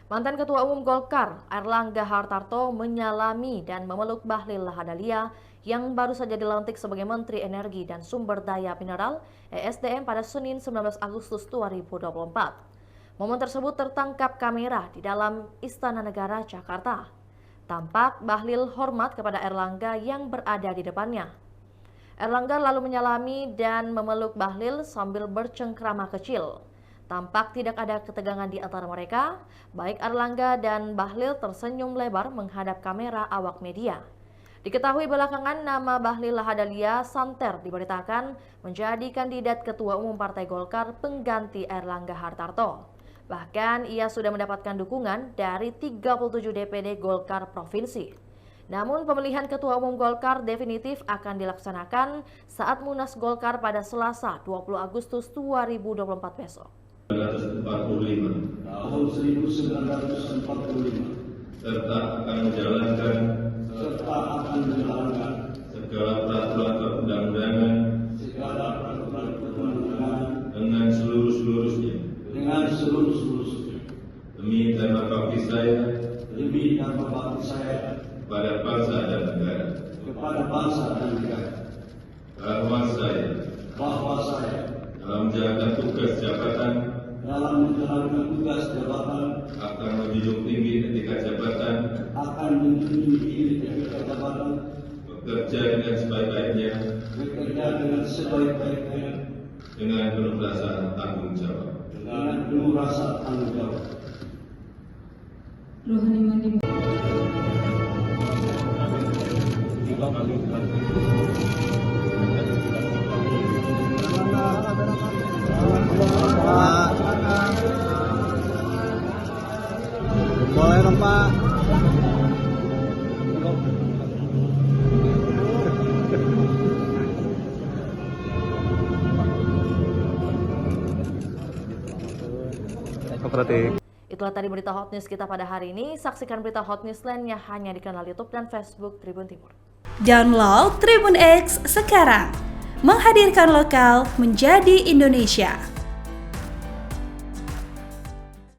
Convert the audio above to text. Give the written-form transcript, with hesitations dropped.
Mantan Ketua Umum Golkar, Airlangga Hartarto menyalami dan memeluk Bahlil Lahadalia yang baru saja dilantik sebagai Menteri Energi dan Sumber Daya Mineral (ESDM) pada Senin 19 Agustus 2024. Momen tersebut tertangkap kamera di dalam Istana Negara, Jakarta. Tampak Bahlil hormat kepada Airlangga yang berada di depannya. Airlangga lalu menyalami dan memeluk Bahlil sambil bercengkrama kecil. Tampak tidak ada ketegangan di antara mereka, baik Airlangga dan Bahlil tersenyum lebar menghadap kamera awak media. Diketahui belakangan nama Bahlil Lahadalia santer diberitakan menjadi kandidat Ketua Umum Partai Golkar pengganti Airlangga Hartarto. Bahkan ia sudah mendapatkan dukungan dari 37 DPD Golkar Provinsi. Namun pemilihan Ketua Umum Golkar definitif akan dilaksanakan saat Munas Golkar pada Selasa 20 Agustus 2024 besok. 1945 tahun 1945 serta akan menjalankan segala peraturan perundang-undangan dengan seluruh-seluruhnya demi dan berbakti saya kepada bangsa dan negara, bahwa saya dalam menjalankan tugas jabatan akan menjunjung tinggi etika jabatan, bekerja dengan sebaik-baiknya dengan penuh rasa tanggung jawab. Rohani Mandi. Boleh dong, Pak. Itulah tadi berita Hot News kita pada hari ini. Saksikan berita Hot News lainnya hanya di kanal YouTube dan Facebook Tribun Timur. Download Tribun X sekarang, menghadirkan lokal menjadi Indonesia.